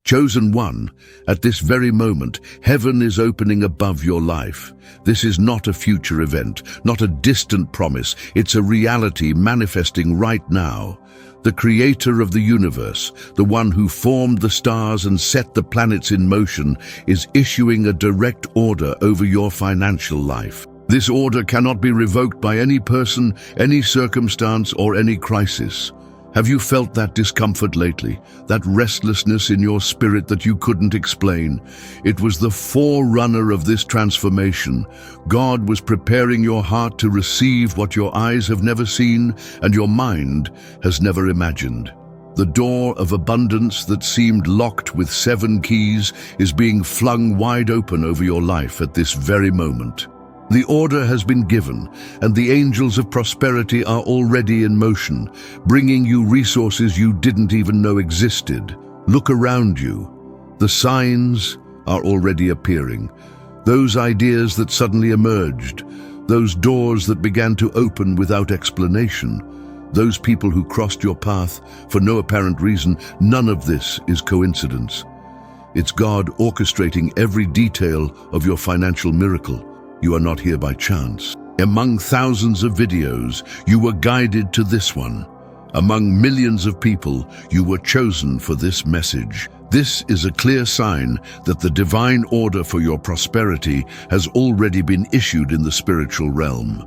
Chosen one, at this very moment, heaven is opening above your life. This is not a future event, not a distant promise. It's a reality manifesting right now. The creator of the universe, the one who formed the stars and set the planets in motion, is issuing a direct order over your financial life. This order cannot be revoked by any person, any circumstance, or any crisis. Have you felt that discomfort lately, that restlessness in your spirit that you couldn't explain? It was the forerunner of this transformation. God was preparing your heart to receive what your eyes have never seen and your mind has never imagined. The door of abundance that seemed locked with 7 keys is being flung wide open over your life at this very moment. The order has been given, and the angels of prosperity are already in motion, bringing you resources you didn't even know existed. Look around you. The signs are already appearing. Those ideas that suddenly emerged, those doors that began to open without explanation, those people who crossed your path for no apparent reason, none of this is coincidence. It's God orchestrating every detail of your financial miracle. You are not here by chance. Among thousands of videos, you were guided to this one. Among millions of people, you were chosen for this message. This is a clear sign that the divine order for your prosperity has already been issued in the spiritual realm.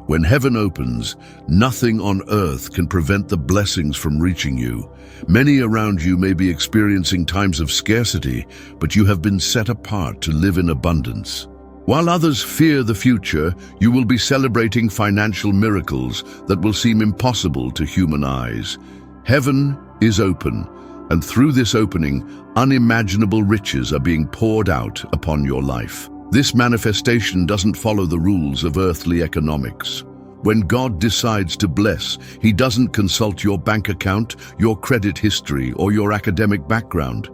When heaven opens, nothing on earth can prevent the blessings from reaching you. Many around you may be experiencing times of scarcity, but you have been set apart to live in abundance. While others fear the future, you will be celebrating financial miracles that will seem impossible to human eyes. Heaven is open, and through this opening, unimaginable riches are being poured out upon your life. This manifestation doesn't follow the rules of earthly economics. When God decides to bless, He doesn't consult your bank account, your credit history, or your academic background.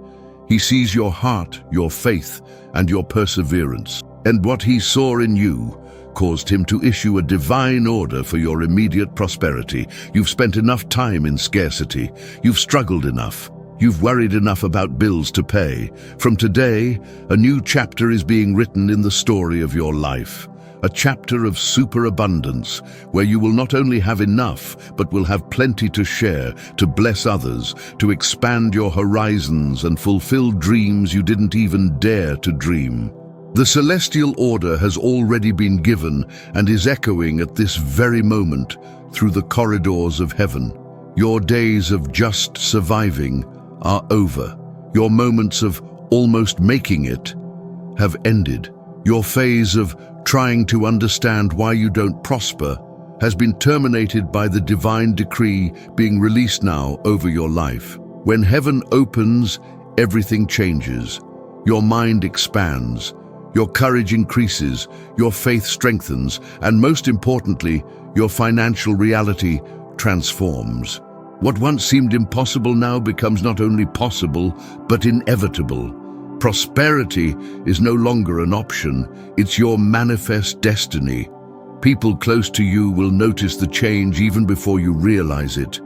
He sees your heart, your faith, and your perseverance. And what He saw in you caused Him to issue a divine order for your immediate prosperity. You've spent enough time in scarcity. You've struggled enough. You've worried enough about bills to pay. From today, a new chapter is being written in the story of your life. A chapter of superabundance, where you will not only have enough, but will have plenty to share, to bless others, to expand your horizons and fulfill dreams you didn't even dare to dream. The celestial order has already been given and is echoing at this very moment through the corridors of heaven. Your days of just surviving are over. Your moments of almost making it have ended. Your phase of trying to understand why you don't prosper has been terminated by the divine decree being released now over your life. When heaven opens, everything changes. Your mind expands. Your courage increases, your faith strengthens, and most importantly, your financial reality transforms. What once seemed impossible now becomes not only possible, but inevitable. Prosperity is no longer an option, it's your manifest destiny. People close to you will notice the change even before you realize it.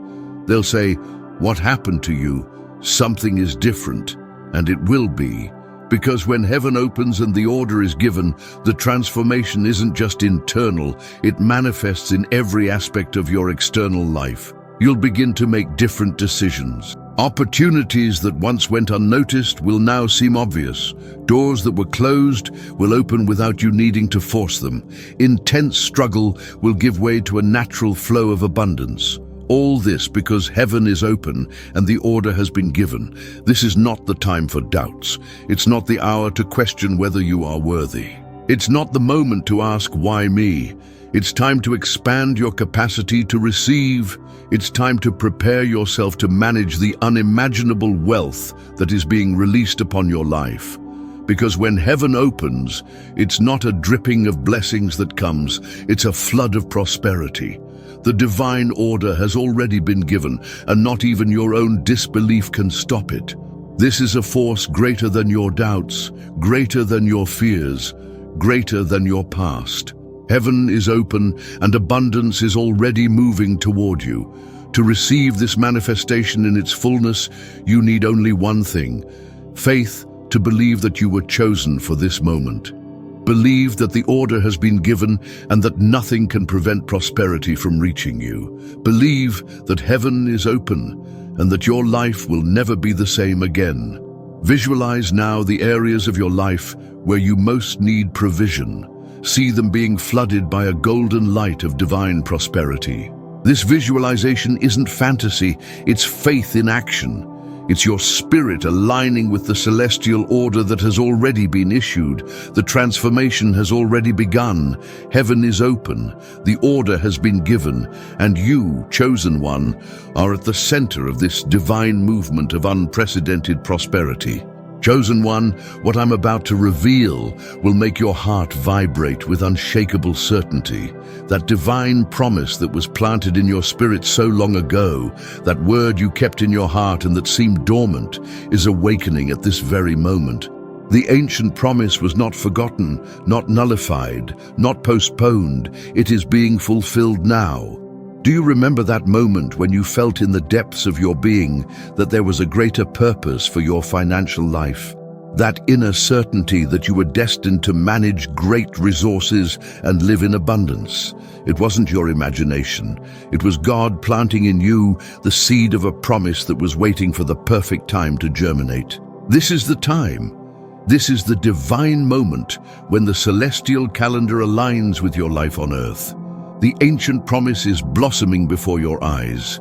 They'll say, "What happened to you? Something is different," and it will be. Because when heaven opens and the order is given, the transformation isn't just internal, it manifests in every aspect of your external life. You'll begin to make different decisions. Opportunities that once went unnoticed will now seem obvious. Doors that were closed will open without you needing to force them. Intense struggle will give way to a natural flow of abundance. All this because heaven is open and the order has been given. This is not the time for doubts. It's not the hour to question whether you are worthy. It's not the moment to ask, "Why me?" It's time to expand your capacity to receive. It's time to prepare yourself to manage the unimaginable wealth that is being released upon your life. Because when heaven opens, it's not a dripping of blessings that comes, it's a flood of prosperity. The divine order has already been given, and not even your own disbelief can stop it. This is a force greater than your doubts, greater than your fears, greater than your past. Heaven is open and abundance is already moving toward you. To receive this manifestation in its fullness, you need only one thing: Faith to believe that you were chosen for this moment. Believe that the order has been given and that nothing can prevent prosperity from reaching you. Believe that heaven is open and that your life will never be the same again. Visualize now the areas of your life where you most need provision. See them being flooded by a golden light of divine prosperity. This visualization isn't fantasy, it's faith in action. It's your spirit aligning with the celestial order that has already been issued. The transformation has already begun. Heaven is open. The order has been given. And you, chosen one, are at the center of this divine movement of unprecedented prosperity. Chosen one, what I'm about to reveal will make your heart vibrate with unshakable certainty. That divine promise that was planted in your spirit so long ago, that word you kept in your heart and that seemed dormant, is awakening at this very moment. The ancient promise was not forgotten, not nullified, not postponed. It is being fulfilled now. Do you remember that moment when you felt in the depths of your being that there was a greater purpose for your financial life? That inner certainty that you were destined to manage great resources and live in abundance. It wasn't your imagination. It was God planting in you the seed of a promise that was waiting for the perfect time to germinate. This is the time. This is the divine moment when the celestial calendar aligns with your life on earth. The ancient promise is blossoming before your eyes.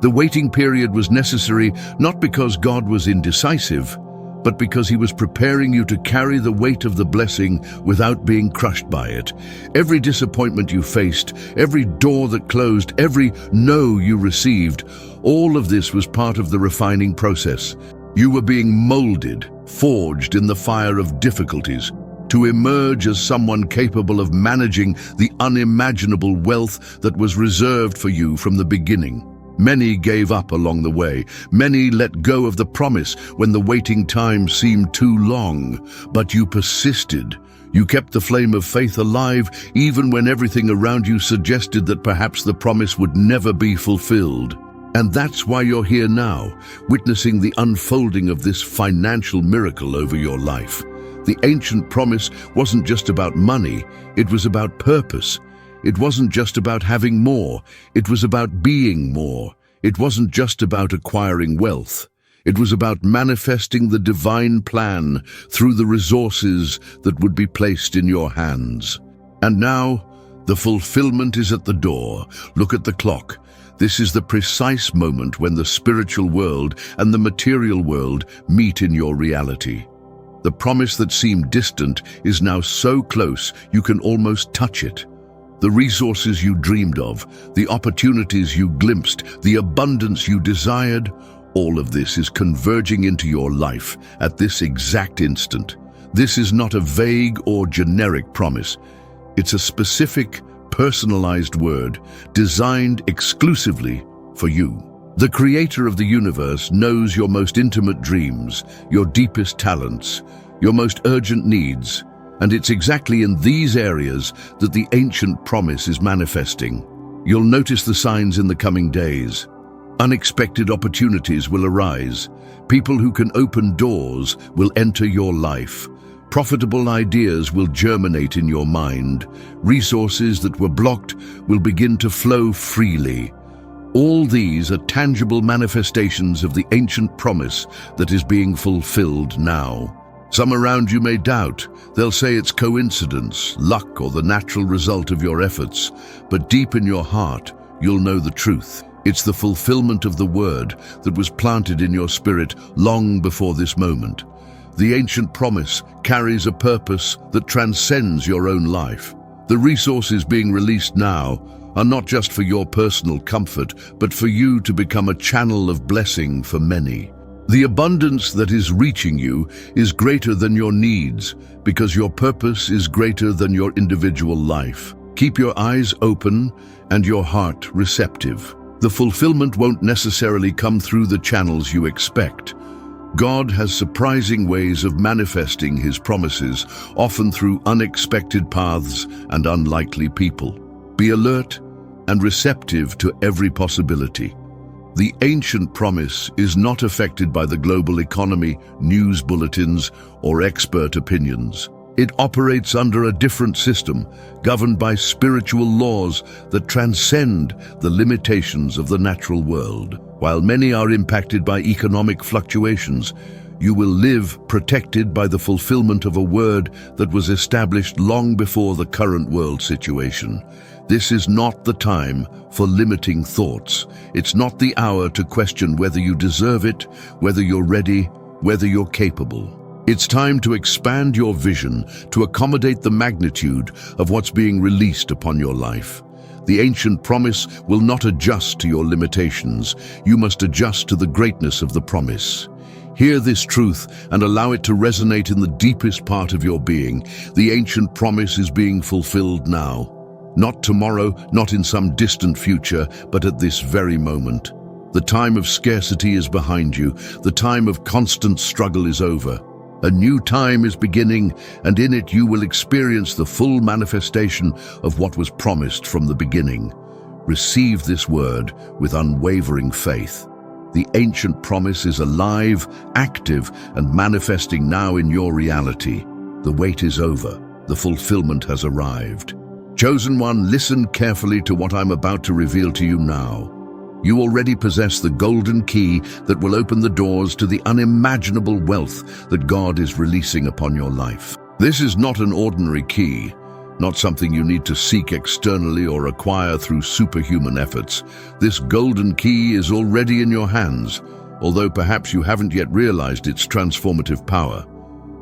The waiting period was necessary not because God was indecisive, but because he was preparing you to carry the weight of the blessing without being crushed by it. Every disappointment you faced, every door that closed, every no you received, all of this was part of the refining process. You were being molded, forged in the fire of difficulties, to emerge as someone capable of managing the unimaginable wealth that was reserved for you from the beginning. Many gave up along the way. Many let go of the promise when the waiting time seemed too long. But you persisted. You kept the flame of faith alive even when everything around you suggested that perhaps the promise would never be fulfilled. And that's why you're here now, witnessing the unfolding of this financial miracle over your life. The ancient promise wasn't just about money, it was about purpose. It wasn't just about having more, it was about being more. It wasn't just about acquiring wealth. It was about manifesting the divine plan through the resources that would be placed in your hands. And now, the fulfillment is at the door. Look at the clock. This is the precise moment when the spiritual world and the material world meet in your reality. The promise that seemed distant is now so close you can almost touch it. The resources you dreamed of, the opportunities you glimpsed, the abundance you desired, all of this is converging into your life at this exact instant. This is not a vague or generic promise. It's a specific, personalized word designed exclusively for you. The Creator of the universe knows your most intimate dreams, your deepest talents, your most urgent needs, and it's exactly in these areas that the ancient promise is manifesting. You'll notice the signs in the coming days. Unexpected opportunities will arise. People who can open doors will enter your life. Profitable ideas will germinate in your mind. Resources that were blocked will begin to flow freely. All these are tangible manifestations of the ancient promise that is being fulfilled now. Some around you may doubt. They'll say it's coincidence, luck, or the natural result of your efforts. But deep in your heart, you'll know the truth. It's the fulfillment of the word that was planted in your spirit long before this moment. The ancient promise carries a purpose that transcends your own life. The resources being released now are not just for your personal comfort, but for you to become a channel of blessing for many. The abundance that is reaching you is greater than your needs, because your purpose is greater than your individual life. Keep your eyes open and your heart receptive. The fulfillment won't necessarily come through the channels you expect. God has surprising ways of manifesting his promises, often through unexpected paths and unlikely people. Be alert and receptive to every possibility. The ancient promise is not affected by the global economy, news bulletins, or expert opinions. It operates under a different system, governed by spiritual laws that transcend the limitations of the natural world. While many are impacted by economic fluctuations, you will live protected by the fulfillment of a word that was established long before the current world situation. This is not the time for limiting thoughts. It's not the hour to question whether you deserve it, whether you're ready, whether you're capable. It's time to expand your vision to accommodate the magnitude of what's being released upon your life. The ancient promise will not adjust to your limitations. You must adjust to the greatness of the promise. Hear this truth and allow it to resonate in the deepest part of your being. The ancient promise is being fulfilled now. Not tomorrow, not in some distant future, but at this very moment. The time of scarcity is behind you. The time of constant struggle is over. A new time is beginning, and in it you will experience the full manifestation of what was promised from the beginning. Receive this word with unwavering faith. The ancient promise is alive, active, and manifesting now in your reality. The wait is over. The fulfillment has arrived. Chosen one, listen carefully to what I'm about to reveal to you now. You already possess the golden key that will open the doors to the unimaginable wealth that God is releasing upon your life. This is not an ordinary key, not something you need to seek externally or acquire through superhuman efforts. This golden key is already in your hands, although perhaps you haven't yet realized its transformative power.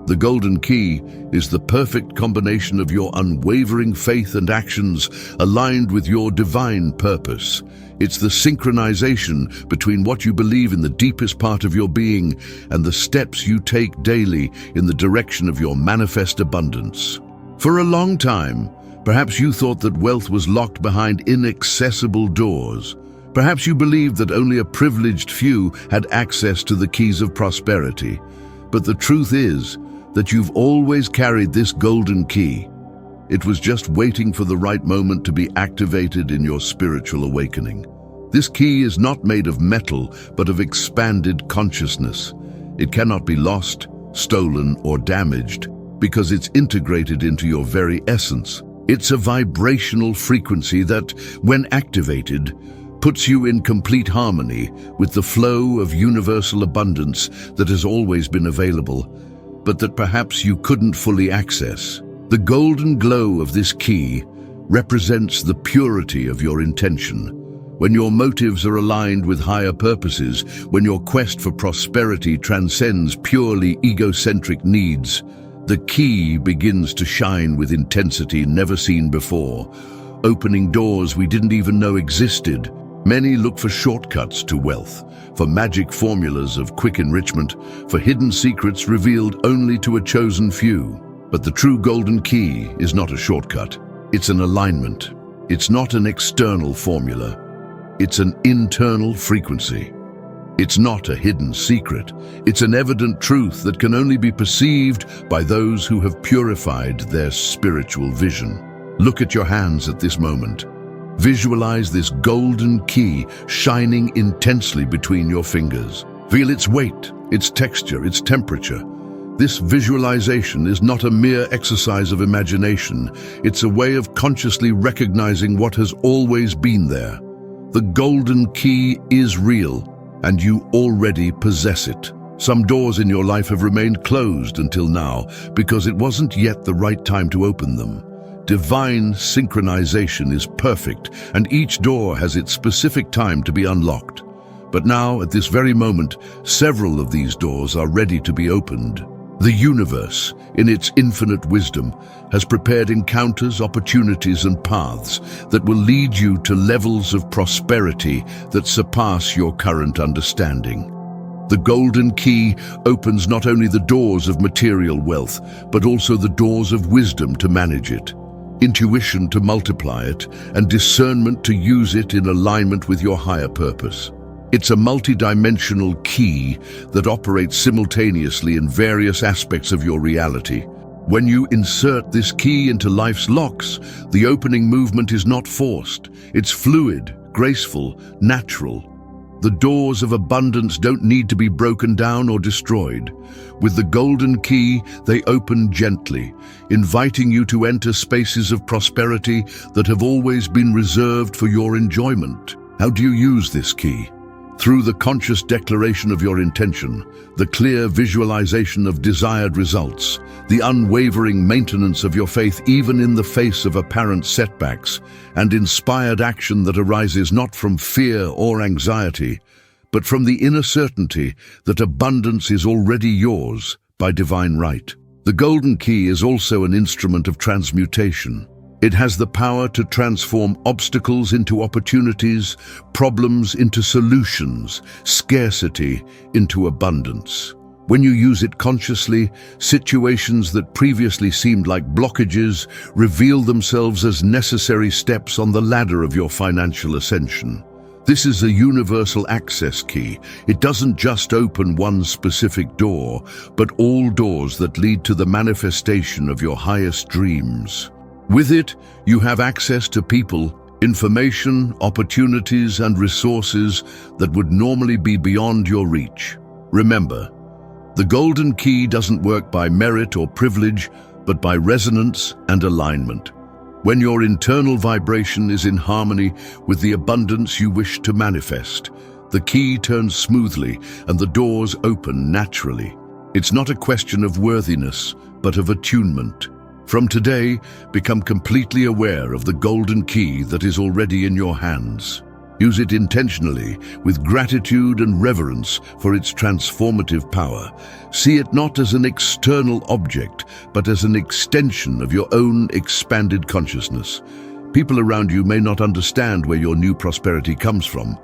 The golden key is the perfect combination of your unwavering faith and actions aligned with your divine purpose. It's the synchronization between what you believe in the deepest part of your being and the steps you take daily in the direction of your manifest abundance. For a long time, perhaps you thought that wealth was locked behind inaccessible doors. Perhaps you believed that only a privileged few had access to the keys of prosperity. But the truth is that you've always carried this golden key. It was just waiting for the right moment to be activated in your spiritual awakening. This key is not made of metal, but of expanded consciousness. It cannot be lost, stolen, or damaged because it's integrated into your very essence. It's a vibrational frequency that, when activated, puts you in complete harmony with the flow of universal abundance that has always been available, but that perhaps you couldn't fully access. The golden glow of this key represents the purity of your intention. When your motives are aligned with higher purposes, when your quest for prosperity transcends purely egocentric needs, the key begins to shine with intensity never seen before, opening doors we didn't even know existed. Many look for shortcuts to wealth, for magic formulas of quick enrichment, for hidden secrets revealed only to a chosen few. But the true golden key is not a shortcut. It's an alignment. It's not an external formula. It's an internal frequency. It's not a hidden secret. It's an evident truth that can only be perceived by those who have purified their spiritual vision. Look at your hands at this moment. Visualize this golden key shining intensely between your fingers. Feel its weight, its texture, its temperature. This visualization is not a mere exercise of imagination. It's a way of consciously recognizing what has always been there. The golden key is real, and you already possess it. Some doors in your life have remained closed until now because it wasn't yet the right time to open them. Divine synchronization is perfect, and each door has its specific time to be unlocked. But now, at this very moment, several of these doors are ready to be opened. The universe, in its infinite wisdom, has prepared encounters, opportunities, and paths that will lead you to levels of prosperity that surpass your current understanding. The golden key opens not only the doors of material wealth, but also the doors of wisdom to manage it, intuition to multiply it, and discernment to use it in alignment with your higher purpose. It's a multi-dimensional key that operates simultaneously in various aspects of your reality. When you insert this key into life's locks, the opening movement is not forced. It's fluid, graceful, natural. The doors of abundance don't need to be broken down or destroyed. With the golden key, they open gently, inviting you to enter spaces of prosperity that have always been reserved for your enjoyment. How do you use this key? Through the conscious declaration of your intention, the clear visualization of desired results, the unwavering maintenance of your faith even in the face of apparent setbacks, and inspired action that arises not from fear or anxiety, but from the inner certainty that abundance is already yours by divine right. The golden key is also an instrument of transmutation. It has the power to transform obstacles into opportunities, problems into solutions, scarcity into abundance. When you use it consciously, situations that previously seemed like blockages reveal themselves as necessary steps on the ladder of your financial ascension. This is a universal access key. It doesn't just open one specific door, but all doors that lead to the manifestation of your highest dreams. With it, you have access to people, information, opportunities, and resources that would normally be beyond your reach. Remember, the golden key doesn't work by merit or privilege, but by resonance and alignment. When your internal vibration is in harmony with the abundance you wish to manifest, the key turns smoothly and the doors open naturally. It's not a question of worthiness, but of attunement. From today, become completely aware of the golden key that is already in your hands. Use it intentionally, with gratitude and reverence for its transformative power. See it not as an external object, but as an extension of your own expanded consciousness. People around you may not understand where your new prosperity comes from.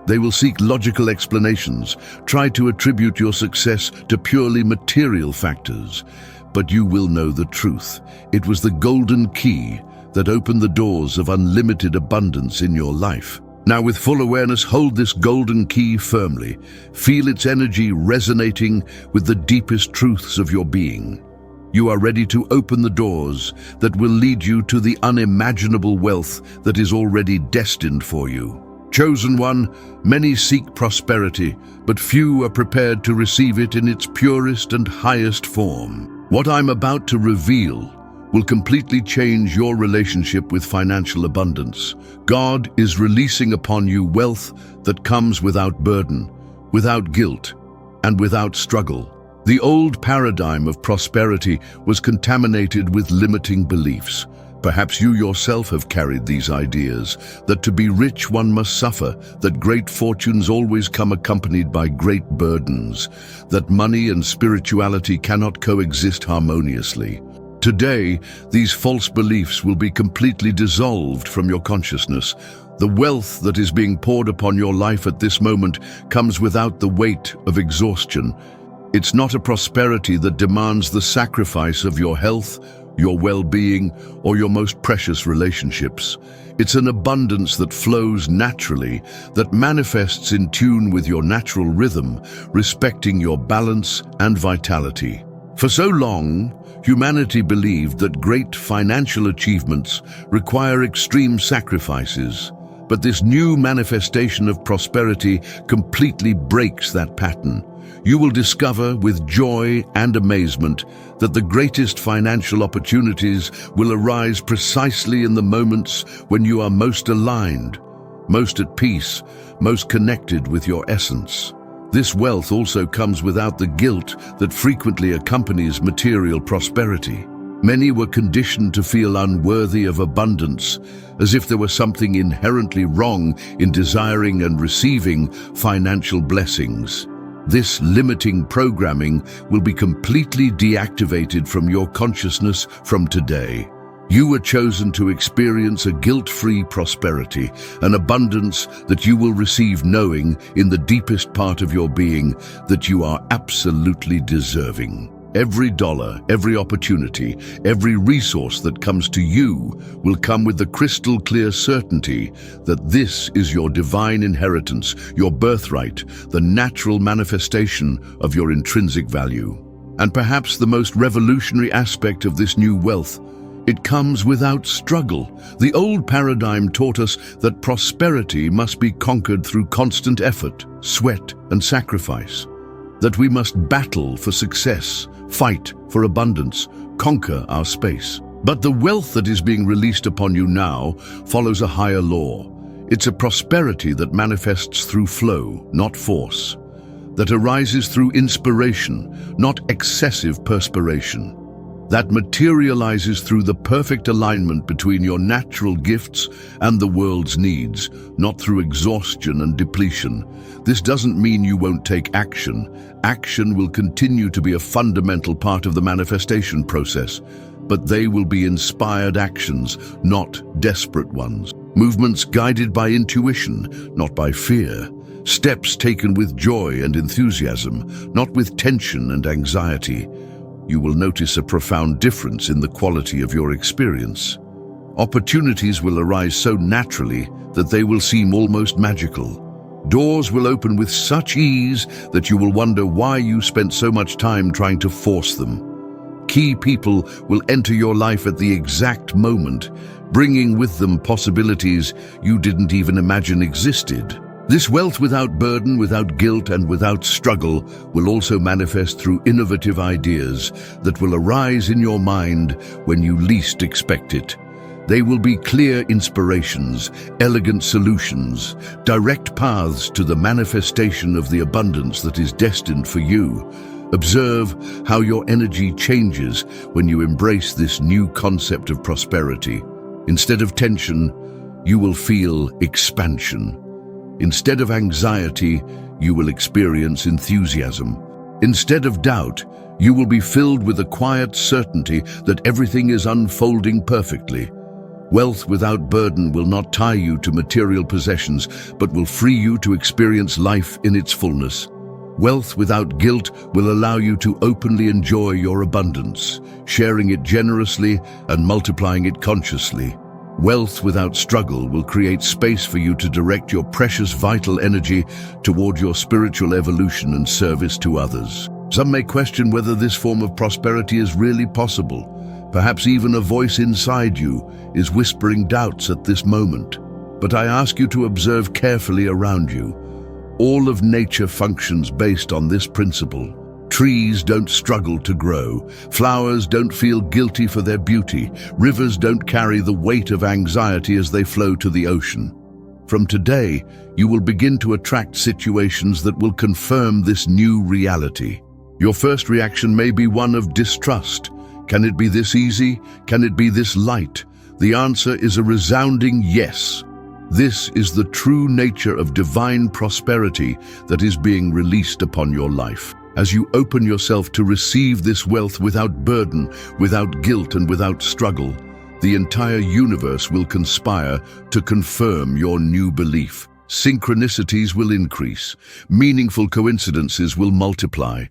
They will seek logical explanations, try to attribute your success to purely material factors. But you will know the truth. It was the golden key that opened the doors of unlimited abundance in your life. Now, with full awareness, hold this golden key firmly. Feel its energy resonating with the deepest truths of your being. You are ready to open the doors that will lead you to the unimaginable wealth that is already destined for you. Chosen one, many seek prosperity, but few are prepared to receive it in its purest and highest form. What I'm about to reveal will completely change your relationship with financial abundance. God is releasing upon you wealth that comes without burden, without guilt, and without struggle. The old paradigm of prosperity was contaminated with limiting beliefs. Perhaps you yourself have carried these ideas, that to be rich one must suffer, that great fortunes always come accompanied by great burdens, that money and spirituality cannot coexist harmoniously. Today, these false beliefs will be completely dissolved from your consciousness. The wealth that is being poured upon your life at this moment comes without the weight of exhaustion. It's not a prosperity that demands the sacrifice of your health, your well-being, or your most precious relationships. It's an abundance that flows naturally, that manifests in tune with your natural rhythm, respecting your balance and vitality. For so long, humanity believed that great financial achievements require extreme sacrifices, but this new manifestation of prosperity completely breaks that pattern. You will discover with joy and amazement that the greatest financial opportunities will arise precisely in the moments when you are most aligned, most at peace, most connected with your essence. This wealth also comes without the guilt that frequently accompanies material prosperity. Many were conditioned to feel unworthy of abundance, as if there was something inherently wrong in desiring and receiving financial blessings. This limiting programming will be completely deactivated from your consciousness from today. You were chosen to experience a guilt-free prosperity, an abundance that you will receive knowing in the deepest part of your being that you are absolutely deserving. Every dollar, every opportunity, every resource that comes to you will come with the crystal clear certainty that this is your divine inheritance, your birthright, the natural manifestation of your intrinsic value. And perhaps the most revolutionary aspect of this new wealth It comes without struggle. The old paradigm taught us that prosperity must be conquered through constant effort, sweat, and sacrifice. That we must battle for success, fight for abundance, conquer our space. But the wealth that is being released upon you now follows a higher law. It's a prosperity that manifests through flow, not force. That arises through inspiration, not excessive perspiration. That materializes through the perfect alignment between your natural gifts and the world's needs, not through exhaustion and depletion. This doesn't mean you won't take action. Action will continue to be a fundamental part of the manifestation process, but they will be inspired actions, not desperate ones. Movements guided by intuition, not by fear. Steps taken with joy and enthusiasm, not with tension and anxiety. You will notice a profound difference in the quality of your experience. Opportunities will arise so naturally that they will seem almost magical. Doors will open with such ease that you will wonder why you spent so much time trying to force them. Key people will enter your life at the exact moment, bringing with them possibilities you didn't even imagine existed. This wealth without burden, without guilt, and without struggle will also manifest through innovative ideas that will arise in your mind when you least expect it. They will be clear inspirations, elegant solutions, direct paths to the manifestation of the abundance that is destined for you. Observe how your energy changes when you embrace this new concept of prosperity. Instead of tension, you will feel expansion. Instead of anxiety, you will experience enthusiasm. Instead of doubt, you will be filled with a quiet certainty that everything is unfolding perfectly. Wealth without burden will not tie you to material possessions, but will free you to experience life in its fullness. Wealth without guilt will allow you to openly enjoy your abundance, sharing it generously and multiplying it consciously. Wealth without struggle will create space for you to direct your precious vital energy toward your spiritual evolution and service to others. Some may question whether this form of prosperity is really possible. Perhaps even a voice inside you is whispering doubts at this moment. But I ask you to observe carefully around you. All of nature functions based on this principle. Trees don't struggle to grow. Flowers don't feel guilty for their beauty. Rivers don't carry the weight of anxiety as they flow to the ocean. From today, you will begin to attract situations that will confirm this new reality. Your first reaction may be one of distrust. Can it be this easy? Can it be this light? The answer is a resounding yes. This is the true nature of divine prosperity that is being released upon your life. As you open yourself to receive this wealth without burden, without guilt, and without struggle, the entire universe will conspire to confirm your new belief. Synchronicities will increase. Meaningful coincidences will multiply.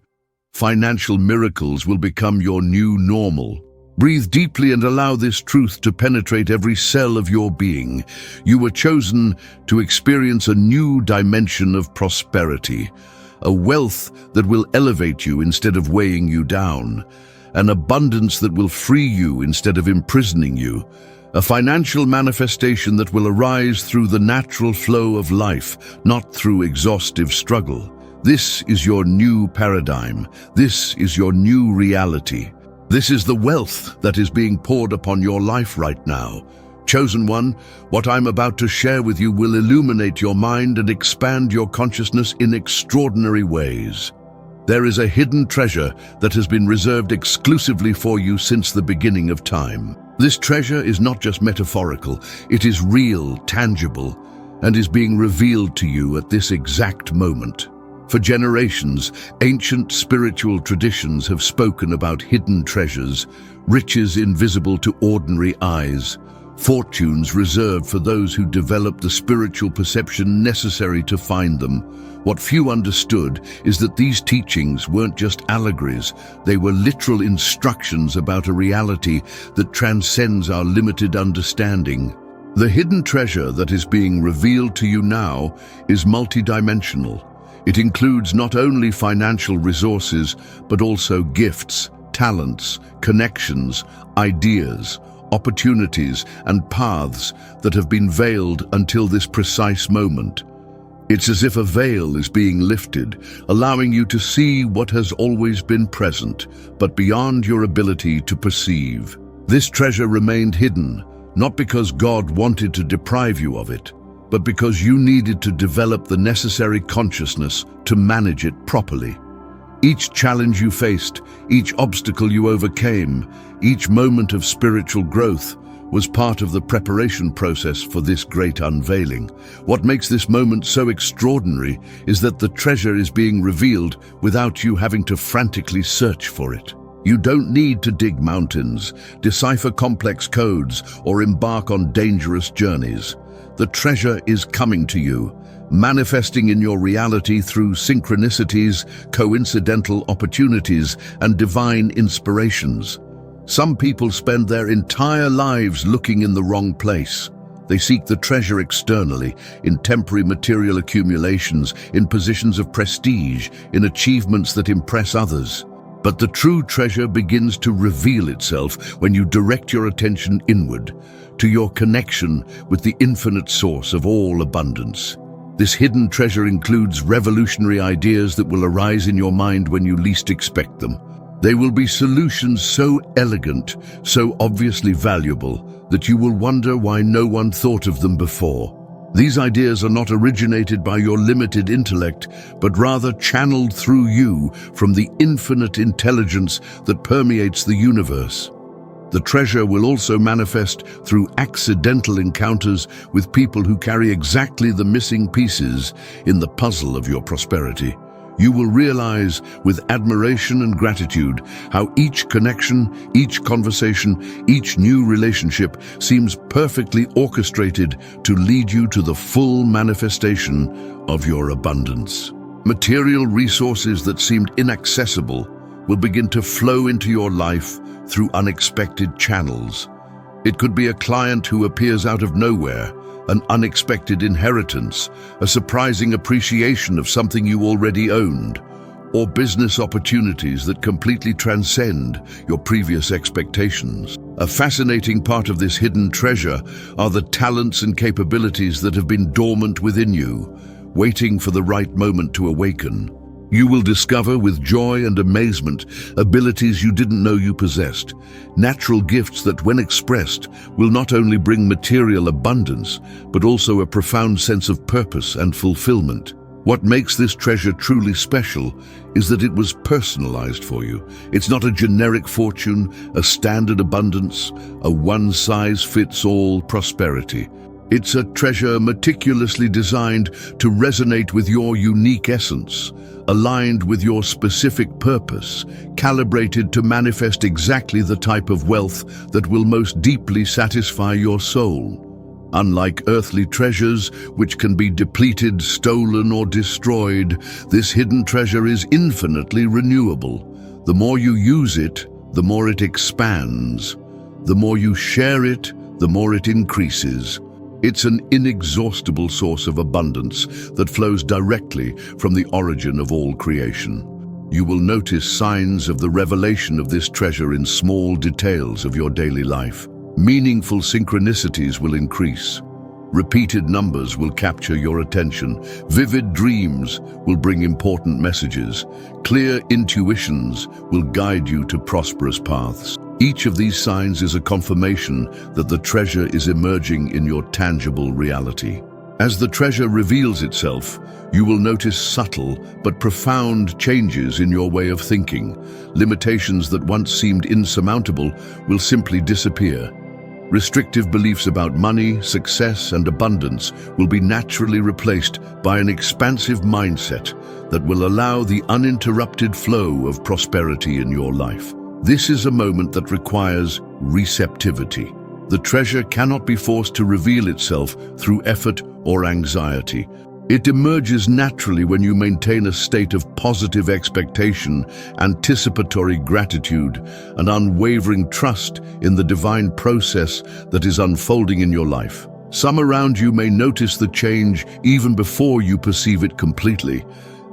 Financial miracles will become your new normal. Breathe deeply and allow this truth to penetrate every cell of your being. You were chosen to experience a new dimension of prosperity. A wealth that will elevate you instead of weighing you down. An abundance that will free you instead of imprisoning you. A financial manifestation that will arise through the natural flow of life, not through exhaustive struggle. This is your new paradigm. This is your new reality. This is the wealth that is being poured upon your life right now. Chosen one, what I'm about to share with you will illuminate your mind and expand your consciousness in extraordinary ways. There is a hidden treasure that has been reserved exclusively for you since the beginning of time. This treasure is not just metaphorical, it is real, tangible, and is being revealed to you at this exact moment. For generations, ancient spiritual traditions have spoken about hidden treasures, riches invisible to ordinary eyes, fortunes reserved for those who develop the spiritual perception necessary to find them. What few understood is that these teachings weren't just allegories, they were literal instructions about a reality that transcends our limited understanding. The hidden treasure that is being revealed to you now is multidimensional. It includes not only financial resources, but also gifts, talents, connections, ideas, opportunities, and paths that have been veiled until this precise moment. It's as if a veil is being lifted, allowing you to see what has always been present, but beyond your ability to perceive. This treasure remained hidden, not because God wanted to deprive you of it, but because you needed to develop the necessary consciousness to manage it properly. Each challenge you faced, each obstacle you overcame, each moment of spiritual growth was part of the preparation process for this great unveiling. What makes this moment so extraordinary is that the treasure is being revealed without you having to frantically search for it. You don't need to dig mountains, decipher complex codes, or embark on dangerous journeys. The treasure is coming to you, manifesting in your reality through synchronicities, coincidental opportunities, and divine inspirations. Some people spend their entire lives looking in the wrong place. They seek the treasure externally, in temporary material accumulations, in positions of prestige, in achievements that impress others. But the true treasure begins to reveal itself when you direct your attention inward, to your connection with the infinite source of all abundance. This hidden treasure includes revolutionary ideas that will arise in your mind when you least expect them. They will be solutions so elegant, so obviously valuable, that you will wonder why no one thought of them before. These ideas are not originated by your limited intellect, but rather channeled through you from the infinite intelligence that permeates the universe. The treasure will also manifest through accidental encounters with people who carry exactly the missing pieces in the puzzle of your prosperity. You will realize with admiration and gratitude how each connection, each conversation, each new relationship seems perfectly orchestrated to lead you to the full manifestation of your abundance. Material resources that seemed inaccessible will begin to flow into your life through unexpected channels. It could be a client who appears out of nowhere, an unexpected inheritance, a surprising appreciation of something you already owned, or business opportunities that completely transcend your previous expectations. A fascinating part of this hidden treasure are the talents and capabilities that have been dormant within you, waiting for the right moment to awaken. You will discover with joy and amazement abilities you didn't know you possessed, natural gifts that, when expressed, will not only bring material abundance, but also a profound sense of purpose and fulfillment. What makes this treasure truly special is that it was personalized for you. It's not a generic fortune, a standard abundance, a one-size-fits-all prosperity. It's a treasure meticulously designed to resonate with your unique essence, aligned with your specific purpose, calibrated to manifest exactly the type of wealth that will most deeply satisfy your soul. Unlike earthly treasures, which can be depleted, stolen, or destroyed, this hidden treasure is infinitely renewable. The more you use it, the more it expands. The more you share it, the more it increases. It's an inexhaustible source of abundance that flows directly from the origin of all creation. You will notice signs of the revelation of this treasure in small details of your daily life. Meaningful synchronicities will increase. Repeated numbers will capture your attention. Vivid dreams will bring important messages. Clear intuitions will guide you to prosperous paths. Each of these signs is a confirmation that the treasure is emerging in your tangible reality. As the treasure reveals itself, you will notice subtle but profound changes in your way of thinking. Limitations that once seemed insurmountable will simply disappear. Restrictive beliefs about money, success, and abundance will be naturally replaced by an expansive mindset that will allow the uninterrupted flow of prosperity in your life. This is a moment that requires receptivity. The treasure cannot be forced to reveal itself through effort or anxiety. It emerges naturally when you maintain a state of positive expectation, anticipatory gratitude, and unwavering trust in the divine process that is unfolding in your life. Some around you may notice the change even before you perceive it completely.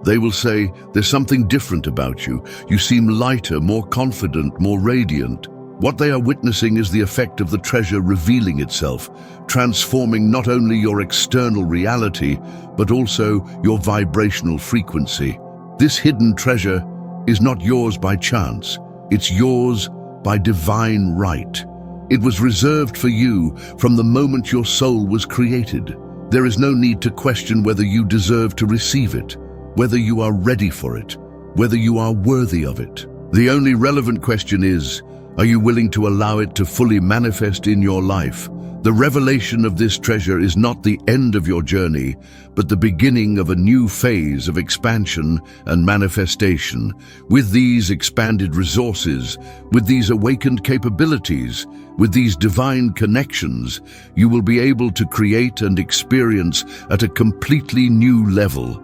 They will say, "There's something different about you. You seem lighter, more confident, more radiant." What they are witnessing is the effect of the treasure revealing itself, transforming not only your external reality, but also your vibrational frequency. This hidden treasure is not yours by chance. It's yours by divine right. It was reserved for you from the moment your soul was created. There is no need to question whether you deserve to receive it, whether you are ready for it, whether you are worthy of it. The only relevant question is, are you willing to allow it to fully manifest in your life? The revelation of this treasure is not the end of your journey, but the beginning of a new phase of expansion and manifestation. With these expanded resources, with these awakened capabilities, with these divine connections, you will be able to create and experience at a completely new level.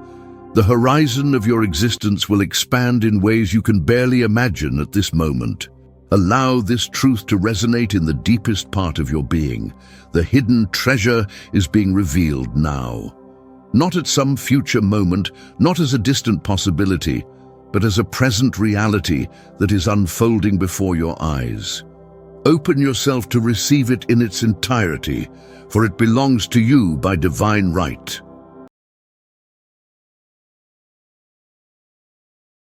The horizon of your existence will expand in ways you can barely imagine at this moment. Allow this truth to resonate in the deepest part of your being. The hidden treasure is being revealed now. Not at some future moment, not as a distant possibility, but as a present reality that is unfolding before your eyes. Open yourself to receive it in its entirety, for it belongs to you by divine right.